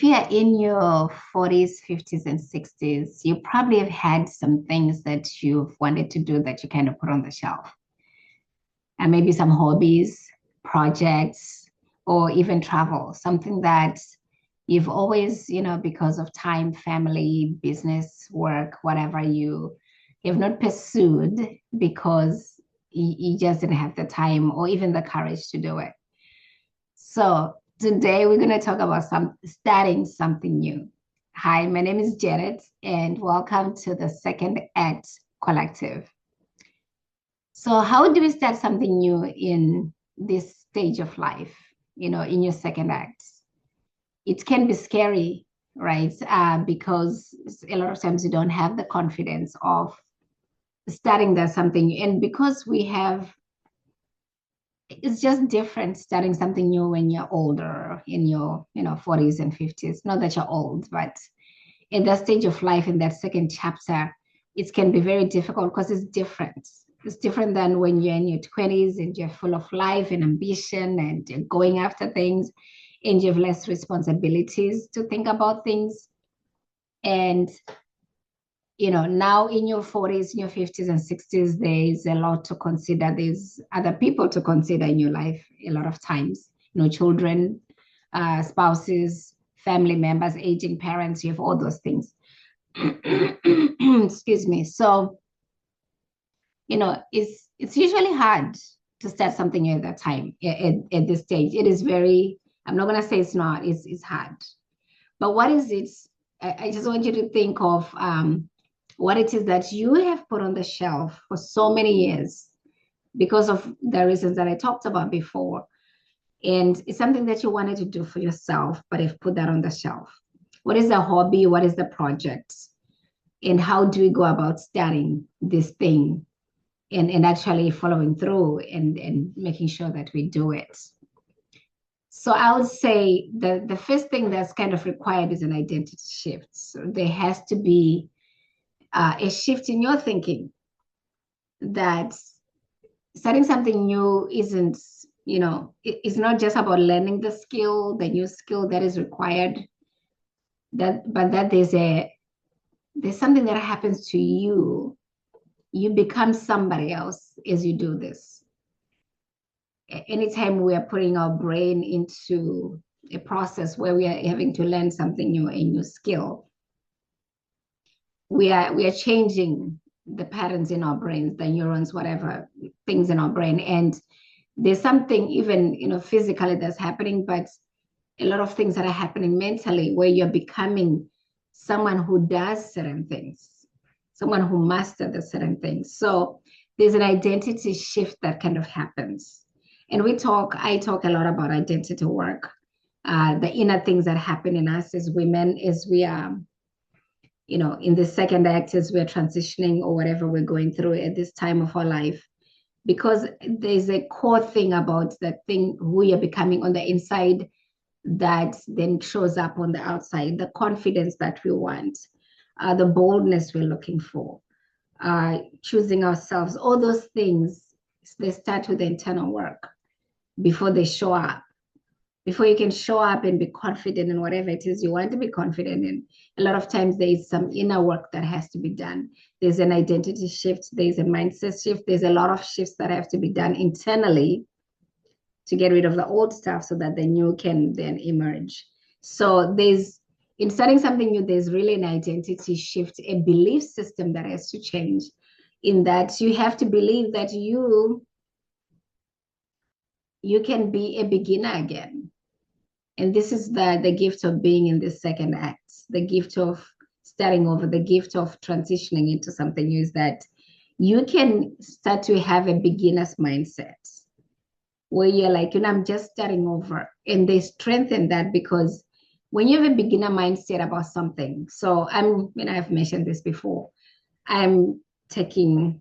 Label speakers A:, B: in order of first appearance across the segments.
A: you're in your 40s, 50s, and 60s, you probably have had some things that you've wanted to do that you kind of put on the shelf. And maybe some hobbies, projects, or even travel, something that you've always, because of time, family, business, work, whatever you've not pursued because you just didn't have the time or even the courage to do it. So today we're going to talk about starting something new. Hi, my name is Janet, and welcome to the Second Act Collective. So, how do we start something new in this stage of life? In your second act, it can be scary, right? Because a lot of times you don't have the confidence of starting that something new, and because it's just different starting something new when you're older, in your 40s and 50s. Not that you're old, but in that stage of life, in that second chapter, it can be very difficult because it's different. It's different than when you're in your 20s and you're full of life and ambition and you're going after things and you have less responsibilities to think about things. And now in your 40s, in your 50s and 60s, there's a lot to consider. There's other people to consider in your life a lot of times, children, spouses, family members, aging parents, you have all those things. Excuse me. So, it's usually hard to start something new at that time, at this stage. It is I'm not going to say it's not, it's hard. But what is it? I just want you to think of what it is that you have put on the shelf for so many years because of the reasons that I talked about before. And it's something that you wanted to do for yourself, but you've put that on the shelf. What is the hobby? What is the project? And how do we go about starting this thing and actually following through and making sure that we do it? So I would say the first thing that's kind of required is an identity shift. So there has to be a shift in your thinking that starting something new isn't, it's not just about learning the new skill that is required, but that there's something that happens to you. You become somebody else as you do this. Anytime we are putting our brain into a process where we are having to learn something new, a new skill, we are changing the patterns in our brains, the neurons, whatever things in our brain. And there's something even, physically that's happening, but a lot of things that are happening mentally where you're becoming someone who does certain things, someone who masters the certain things. So there's an identity shift that kind of happens. And I talk a lot about identity work, the inner things that happen in us as women, as we are, in the second act, as we're transitioning or whatever we're going through at this time of our life. Because there's a core thing about that thing, who you're becoming on the inside, that then shows up on the outside, the confidence that we want, the boldness we're looking for, choosing ourselves, all those things, they start with the internal work before they show up. Before you can show up and be confident in whatever it is you want to be confident in, a lot of times there is some inner work that has to be done. There's an identity shift, there's a mindset shift, there's a lot of shifts that have to be done internally to get rid of the old stuff so that the new can then emerge. So in starting something new, there's really an identity shift, a belief system that has to change, in that you have to believe that you can be a beginner again. And this is the gift of being in this second act, the gift of starting over, the gift of transitioning into something new, is that you can start to have a beginner's mindset where you're like, I'm just starting over. And they strengthen that because when you have a beginner mindset about something, so I've mentioned this before, I'm taking,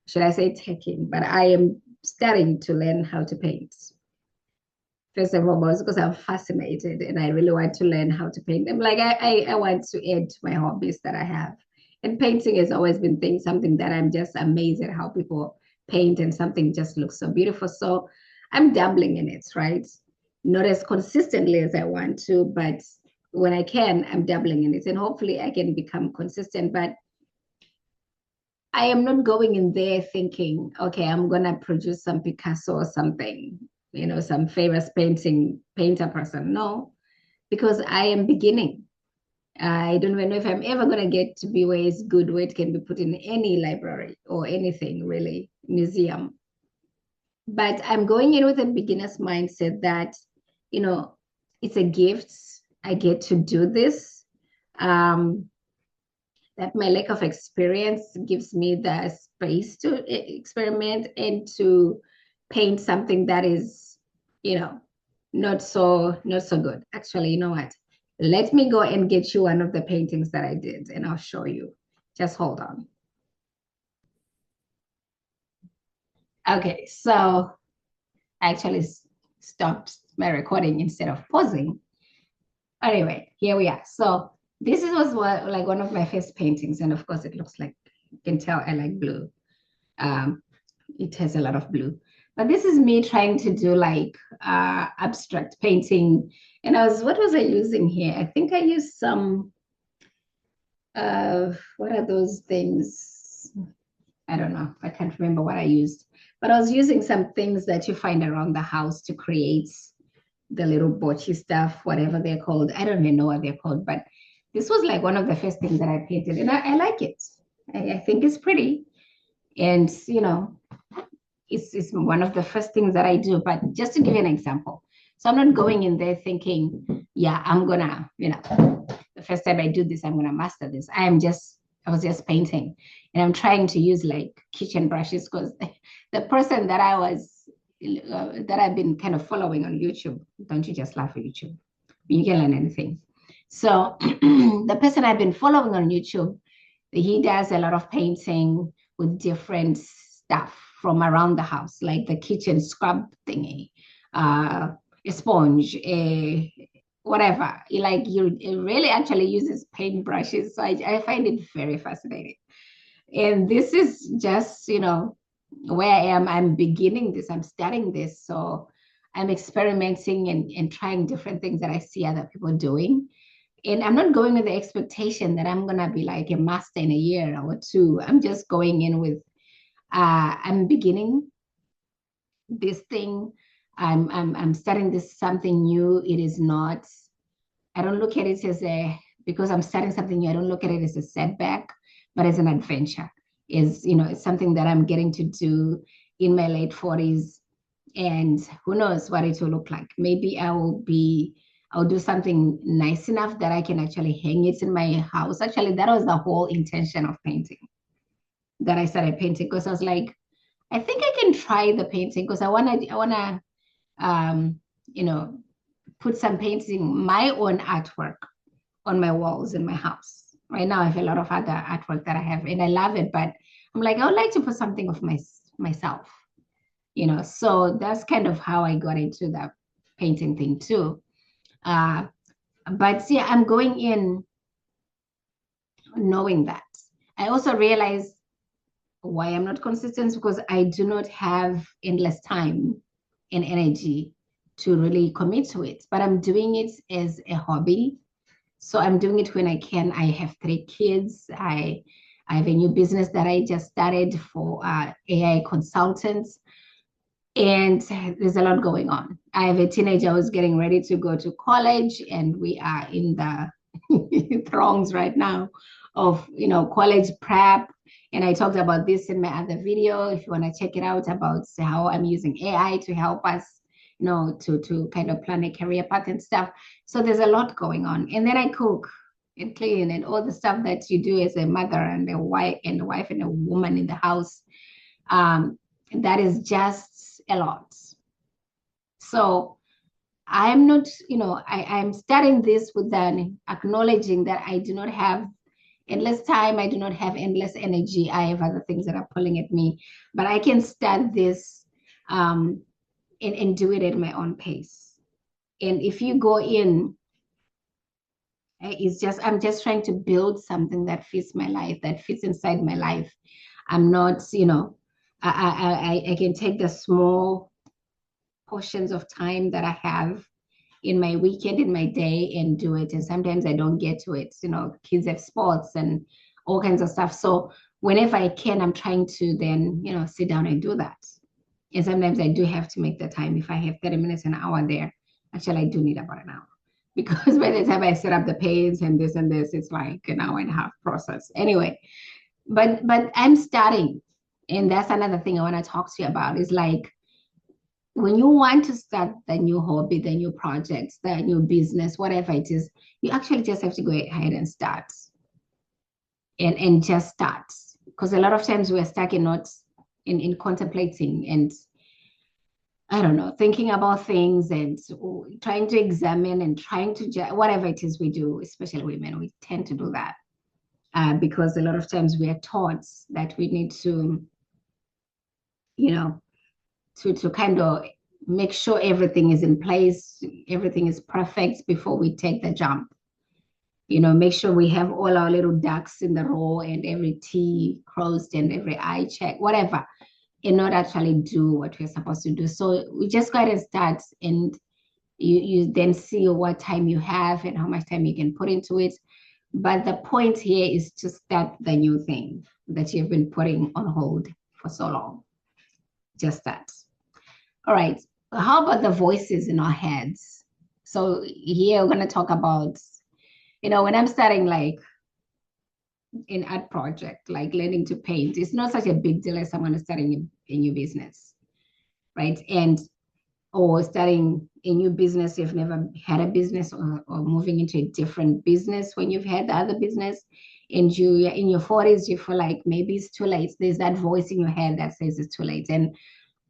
A: should I say taking, but I am starting to learn how to paint. First and foremost, because I'm fascinated and I really want to learn how to paint. I'm like, I want to add to my hobbies that I have. And painting has always been something that I'm just amazed at how people paint, and something just looks so beautiful. So I'm dabbling in it, right? not as consistently as I want to, but when I can, I'm dabbling in it. And hopefully I can become consistent. But I am not going in there thinking, okay, I'm gonna produce some Picasso or something, some famous painter person. No, because I am beginning. I don't even know if I'm ever gonna get to be where it's good, where it can be put in any library or anything really, museum. But I'm going in with a beginner's mindset that, you know, it's a gift. I get to do this. Um, that my lack of experience gives me the space to experiment and to paint something that is, you know, not so good. Actually, you know what? Let me go and get you one of the paintings that I did, and I'll show you. Just hold on. Okay, so I actually stopped my recording instead of pausing. Anyway, here we are. So this was like one of my first paintings, and of course, it looks like you can tell I like blue. Um, it has a lot of blue. But this is me trying to do like abstract painting. And what was I using here? I think I used some, what are those things? I don't know. I can't remember what I used. But I was using some things that you find around the house to create the little bocce stuff, whatever they're called. I don't even know what they're called, but this was like one of the first things that I painted. And I like it. I think it's pretty. And, it's one of the first things that I do. But just to give you an example, so I'm not going in there thinking, yeah, I'm gonna, the first time I do this, I'm gonna master this. I was just painting, and I'm trying to use like kitchen brushes because the person that that I've been kind of following on YouTube. Don't you just laugh at YouTube? You can learn anything. So the person I've been following on YouTube, he does a lot of painting with different stuff from around the house, like the kitchen scrub thingy, a sponge, whatever. It really actually uses paint brushes. So I find it very fascinating. And this is just, where I am. I'm beginning this, I'm starting this. So I'm experimenting and trying different things that I see other people doing. And I'm not going with the expectation that I'm gonna be like a master in a year or two. I'm just going in with I'm beginning this thing. I'm starting this something new. It is not, I don't look at it as because I'm starting something new, I don't look at it as a setback, but as an adventure. It's something that I'm getting to do in my late 40s. And who knows what it will look like. Maybe I'll do something nice enough that I can actually hang it in my house. Actually, that was the whole intention of painting, that I started painting, because I was like, I think I can try the painting because I wanna um, you know, put some painting, my own artwork on my walls in my house. Right now, I have a lot of other artwork that I have, and I love it. But I'm like, I would like to put something of myself. So that's kind of how I got into the painting thing too. But yeah, I'm going in knowing that. I also realize why I'm not consistent, because I do not have endless time and energy to really commit to it. But I'm doing it as a hobby. So I'm doing it when I can. I have 3 kids. I have a new business that I just started for AI consultants. And there's a lot going on. I have a teenager who's getting ready to go to college, and we are in the throngs right now of college prep. And I talked about this in my other video, if you want to check it out, about how I'm using AI to help us, to kind of plan a career path and stuff. So there's a lot going on. And then I cook and clean and all the stuff that you do as a mother and a wife and a woman in the house. That is just a lot. So I'm not, I'm starting this with an acknowledging that I do not have endless time. I do not have endless energy. I have other things that are pulling at me, but I can start this and do it at my own pace. And if you go in, I'm just trying to build something that fits my life, that fits inside my life. I'm not, I can take the small portions of time that I have in my weekend, in my day, and do it. And sometimes I don't get to it. Kids have sports and all kinds of stuff. So whenever I can, I'm trying to then, sit down and do that. And sometimes I do have to make the time. If I have 30 minutes, an hour there, actually, I do need about an hour. Because by the time I set up the page and this, it's like an hour and a half process. Anyway, but I'm starting. And that's another thing I want to talk to you about is like when you want to start the new hobby, the new projects, the new business, whatever it is, you actually just have to go ahead and start and just start. Because a lot of times we're stuck in not in contemplating and I don't know, thinking about things and trying to examine and trying to whatever it is we do, especially women, we tend to do that because a lot of times we are taught that we need to, to kind of make sure everything is in place, everything is perfect before we take the jump. Make sure we have all our little ducks in the row and every T crossed and every I check, whatever, and not actually do what we're supposed to do. So we just go ahead and start, and you then see what time you have and how much time you can put into it. But the point here is to start the new thing that you've been putting on hold for so long. Just that. All right. How about the voices in our heads? So here we're going to talk about, when I'm starting like an art project, like learning to paint, it's not such a big deal as someone starting a new business, right? Or starting a new business, you've never had a business, or moving into a different business when you've had the other business, and you're in your 40s, you feel like maybe it's too late. There's that voice in your head that says it's too late. And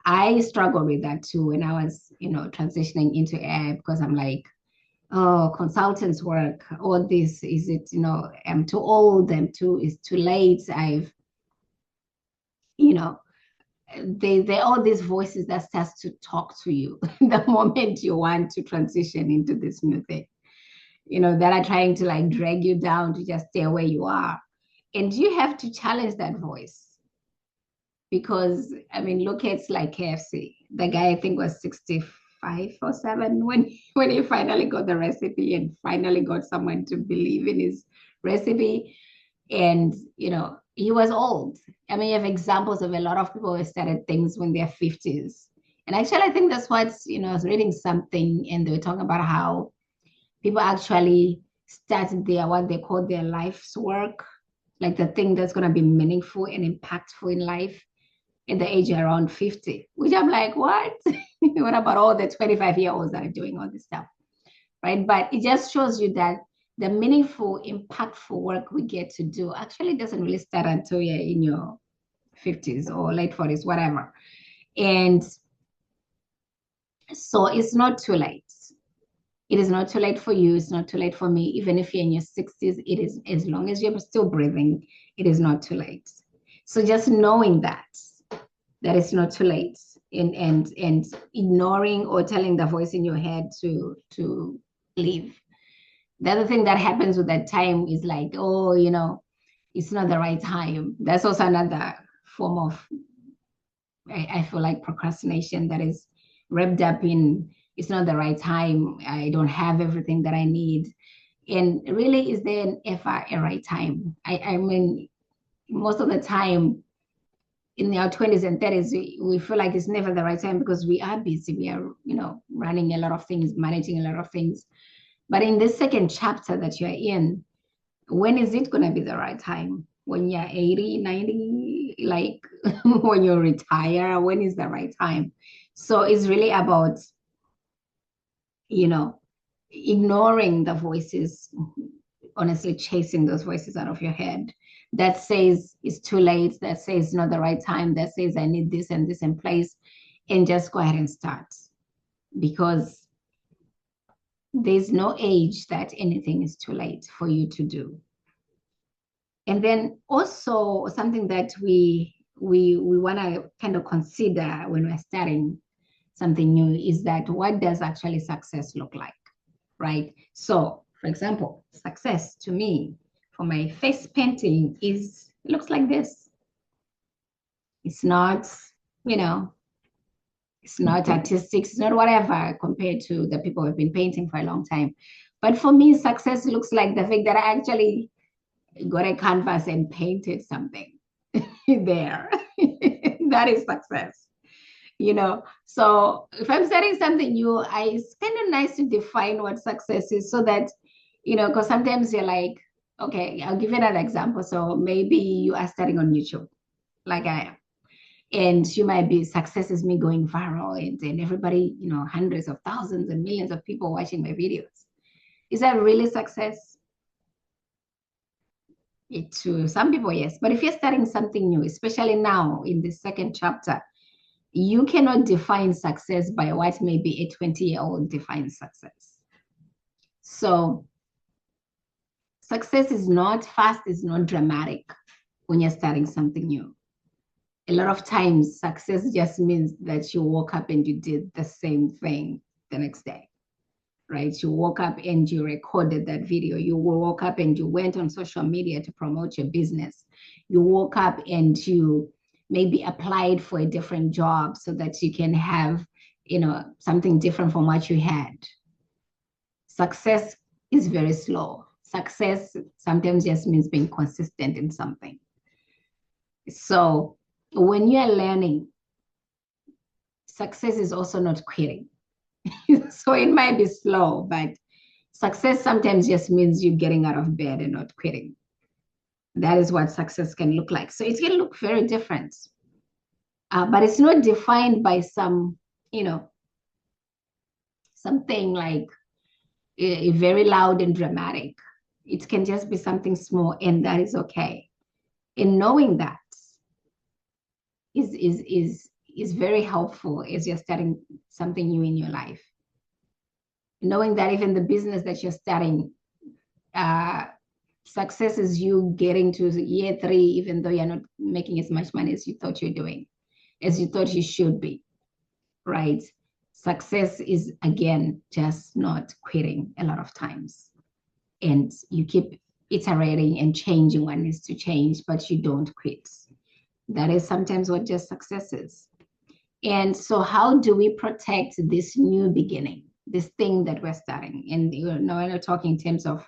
A: I struggled with that too when I was, transitioning into AI, because I'm like, oh, consultants work, all this, is it, I'm too old, it's too late. I've, you know, they all these voices that starts to talk to you the moment you want to transition into this new thing, that are trying to like drag you down to just stay where you are. And you have to challenge that voice. Because I mean, look at like KFC. The guy I think was 65 or 7 when he finally got the recipe and finally got someone to believe in his recipe. And he was old. I mean, you have examples of a lot of people who started things when they're 50s. And actually, I think that's what, I was reading something and they were talking about how people actually started what they call their life's work, like the thing that's going to be meaningful and impactful in life at the age around 50, which I'm like, what? What about all the 25-year-olds that are doing all this stuff, right? But it just shows you that the meaningful, impactful work we get to do actually doesn't really start until you're in your 50s or late 40s, whatever. And so it's not too late. It is not too late for you. It's not too late for me. Even if you're in your 60s, it is, as long as you're still breathing, it is not too late. So just knowing that it's not too late, and ignoring or telling the voice in your head to leave. The other thing that happens with that time is like, oh, it's not the right time. That's also another form of, I feel like, procrastination that is wrapped up in, it's not the right time. I don't have everything that I need. And really, is there an ever a right time? I mean, most of the time in our 20s and 30s, we feel like it's never the right time because we are busy. We are, running a lot of things, managing a lot of things. But in this second chapter that you're in, when is it going to be the right time? When you're 80, 90, like when you retire, when is the right time? So it's really about, ignoring the voices, honestly, chasing those voices out of your head that says it's too late, that says it's not the right time, that says I need this and this in place, and just go ahead and start. Because there's no age that anything is too late for you to do. And then also something that we want to kind of consider when we're starting something new is that what does actually success look like, right? So, for example, success to me for my face painting it looks like this. It's not, It's not artistic. It's not whatever compared to the people who've been painting for a long time. But for me, success looks like the fact that I actually got a canvas and painted something there. That is success, So if I'm starting something new, it's kind of nice to define what success is so that, because sometimes you're like, okay, I'll give you another example. So maybe you are starting on YouTube, like I am. And you might be, success is me going viral and everybody, hundreds of thousands and millions of people watching my videos. Is that really success? To some people, yes. But if you're starting something new, especially now in the second chapter, you cannot define success by what maybe a 20-year-old defines success. So success is not fast, it's not dramatic when you're starting something new. A lot of times, success just means that you woke up and you did the same thing the next day, right? You woke up and you recorded that video. You woke up and you went on social media to promote your business. You woke up and you maybe applied for a different job so that you can have, something different from what you had. Success is very slow. Success sometimes just means being consistent in something. So when you're learning, success is also not quitting. So it might be slow, but success sometimes just means you getting out of bed and not quitting. That is what success can look like. So it can look very different. But it's not defined by some, something like a very loud and dramatic. It can just be something small, and that is okay. And knowing that is very helpful as you're starting something new in your life. Knowing that even the business that you're starting, success is you getting to year 3, even though you're not making as much money as you thought you're doing, as you thought you should be, right? Success is, again, just not quitting a lot of times. And you keep iterating and changing what needs to change, but you don't quit. That is sometimes what just success is. And so how do we protect this new beginning, this thing that we're starting? And we're not talking in terms of,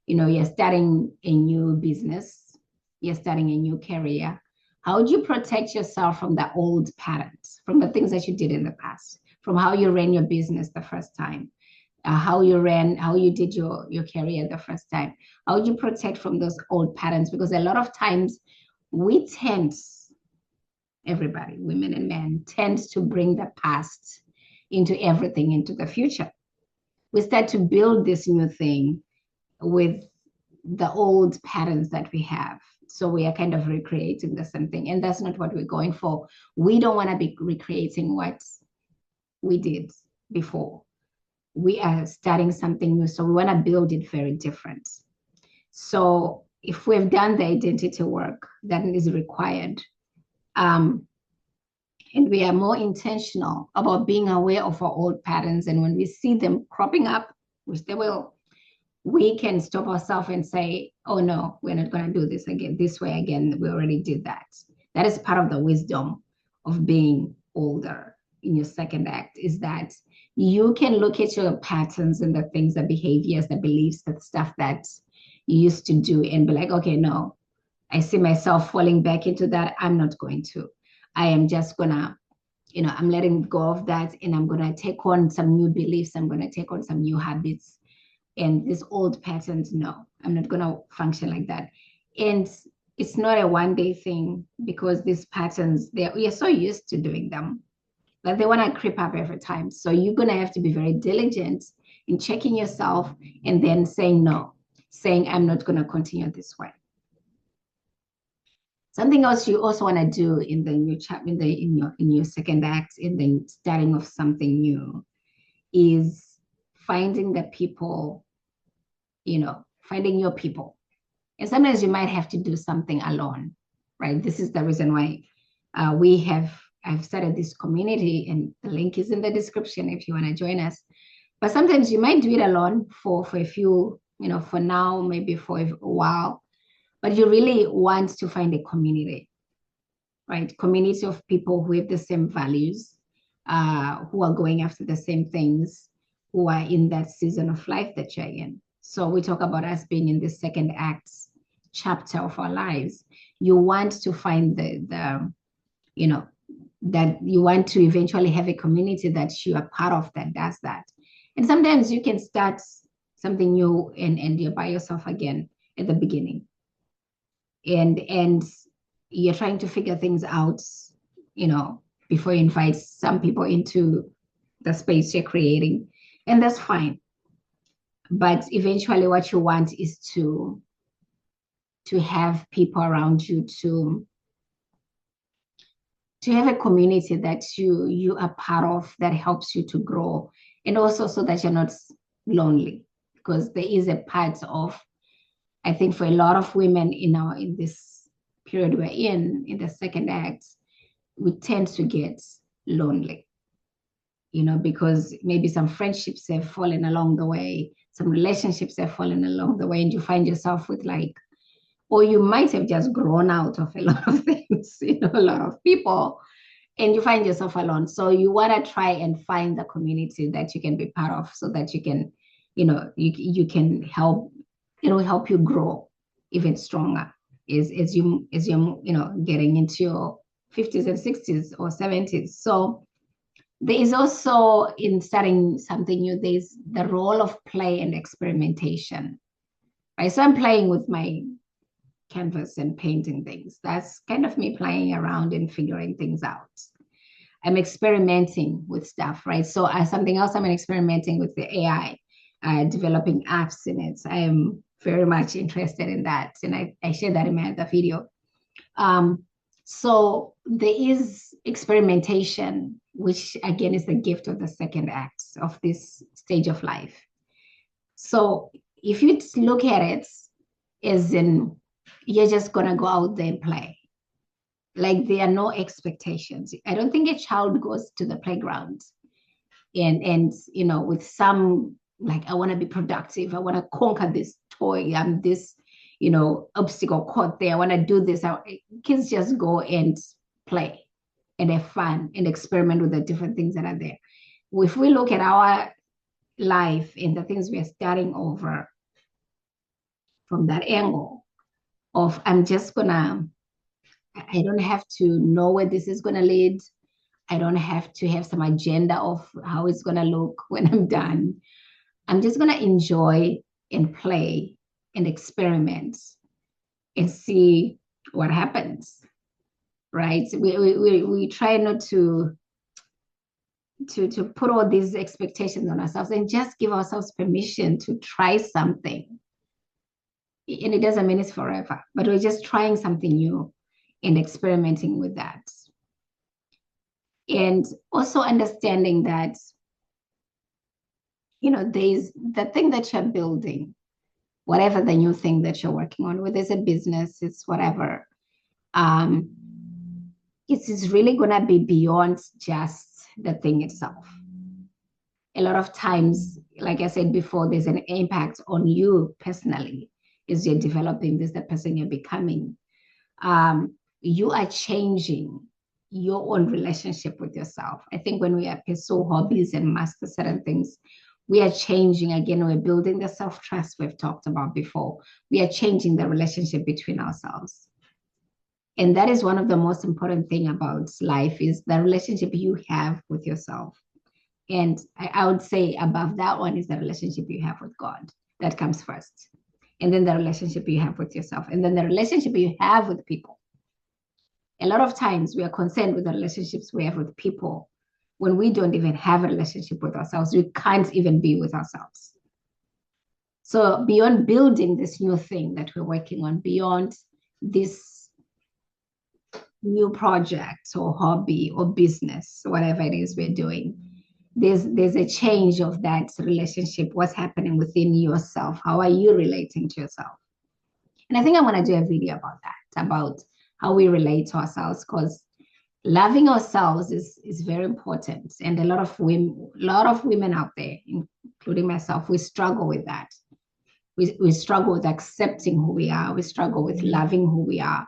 A: you're starting a new business, you're starting a new career. How do you protect yourself from the old patterns, from the things that you did in the past, from how you ran your business the first time, how you did your career the first time? How do you protect from those old patterns? Because a lot of times we tend, everybody, women and men, tends to bring the past into everything, into the future. We start to build this new thing with the old patterns that we have. So we are kind of recreating the same thing. And that's not what we're going for. We don't want to be recreating what we did before. We are starting something new. So we want to build it very different. So if we've done the identity work that is required, and we are more intentional about being aware of our old patterns, and when we see them cropping up, which they will, we can stop ourselves and say, oh no, we're not going to do this again, this way again. We already did that. That is part of the wisdom of being older in your second act, is that you can look at your patterns and the things, the behaviors, the beliefs, the stuff that you used to do and be like, okay, no, I see myself falling back into that. I'm not going to. I am just going to, I'm letting go of that, and I'm going to take on some new beliefs. I'm going to take on some new habits. And these old patterns, no, I'm not going to function like that. And it's not a one-day thing, because these patterns, we are so used to doing them that they want to creep up every time. So you're going to have to be very diligent in checking yourself and then saying no, saying I'm not going to continue this way. Something else you also want to do in the new chapter, in your second act, in the starting of something new, is finding the people, finding your people. And sometimes you might have to do something alone, right? This is the reason why I've started this community, and the link is in the description if you want to join us. But sometimes you might do it alone for a few, for now, maybe for a while, but you really want to find a community, right? Community of people who have the same values, who are going after the same things, who are in that season of life that you're in. So we talk about us being in the second act chapter of our lives. You want to find the you know, that you want to eventually have a community that you are part of that does that. And sometimes you can start something new and you're by yourself again at the beginning. And you're trying to figure things out, you know, before you invite some people into the space you're creating. And that's fine. But eventually what you want is to have people around you to have a community that you are part of that helps you to grow, and also so that you're not lonely, because there is a part of, I think, for a lot of women in this period we're in the second act, we tend to get lonely, you know, because maybe some friendships have fallen along the way, some relationships have fallen along the way, and you find yourself with like, or you might have just grown out of a lot of things, you know, a lot of people, and you find yourself alone. So you want to try and find the community that you can be part of, so that you can, you know, you can help, you know, help you grow even stronger as you you know, getting into your 50s and 60s or 70s. So there is also, in starting something new, there's the role of play and experimentation, right? So I'm playing with my canvas and painting things. That's kind of me playing around and figuring things out. I'm experimenting with stuff, right? So something else I'm experimenting with the AI, developing apps in it. I am very much interested in that. And I shared that in my other video. So there is experimentation, which again is the gift of the second act of this stage of life. So if you look at it as in, you're just gonna go out there and play. Like, there are no expectations. I don't think a child goes to the playground and you know, with some like, I want to be productive, I want to conquer this toy, I'm this, you know, obstacle caught there, I want to do this. Kids just go and play and have fun and experiment with the different things that are there. If we look at our life and the things we are starting over from that angle of, I'm just gonna, I don't have to know where this is gonna lead. I don't have to have some agenda of how it's gonna look when I'm done. I'm just gonna enjoy and play and experiment and see what happens, right? We try not to put all these expectations on ourselves, and just give ourselves permission to try something. And it doesn't mean it's forever, but we're just trying something new and experimenting with that. And also understanding that, you know, there's the thing that you're building, whatever the new thing that you're working on, whether it's a business, it's whatever, um, it's really gonna be beyond just the thing itself. A lot of times, like I said before, there's an impact on you personally as you're developing this, the person you're becoming. You are changing your own relationship with yourself. I think when we pursue hobbies and master certain things, we are changing again. We're building the self-trust we've talked about before. We are changing the relationship between ourselves. And that is one of the most important thing about life, is the relationship you have with yourself. And I would say above that one is the relationship you have with God. That comes first. And then the relationship you have with yourself. And then the relationship you have with people. A lot of times we are concerned with the relationships we have with people when we don't even have a relationship with ourselves. We can't even be with ourselves. So beyond building this new thing that we're working on, beyond this new project or hobby or business, whatever it is we're doing, there's a change of that relationship. What's happening within yourself? How are you relating to yourself? And I think I want to do a video about that, about how we relate to ourselves, because loving ourselves is very important. And a lot of women out there, including myself, we struggle with that. We struggle with accepting who we are. We struggle with loving who we are.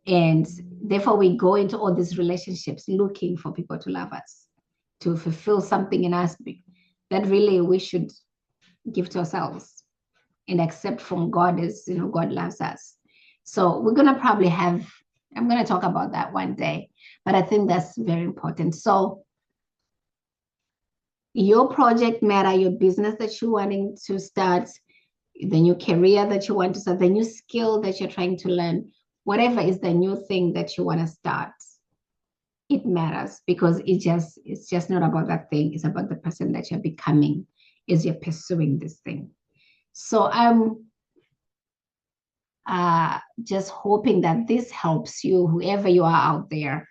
A: And therefore we go into all these relationships looking for people to love us. to fulfill something in us that really we should give to ourselves and accept from God as, God loves us. So we're going to probably I'm going to talk about that one day, but I think that's very important. So your project matter, your business that you're wanting to start, the new career that you want to start, the new skill that you're trying to learn, whatever is the new thing that you want to start, it matters because it's just not about that thing. It's about the person that you're becoming as you're pursuing this thing. So I'm just hoping that this helps you, whoever you are out there.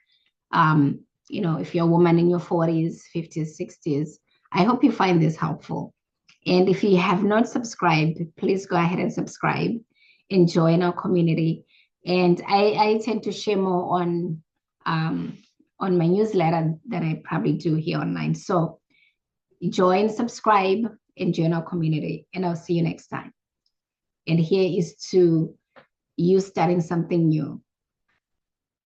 A: If you're a woman in your 40s, 50s, 60s, I hope you find this helpful. And if you have not subscribed, please go ahead and subscribe and join our community. And I tend to share more on my newsletter than I probably do here online. So join, subscribe, and join our community. And I'll see you next time. And here is to you starting something new.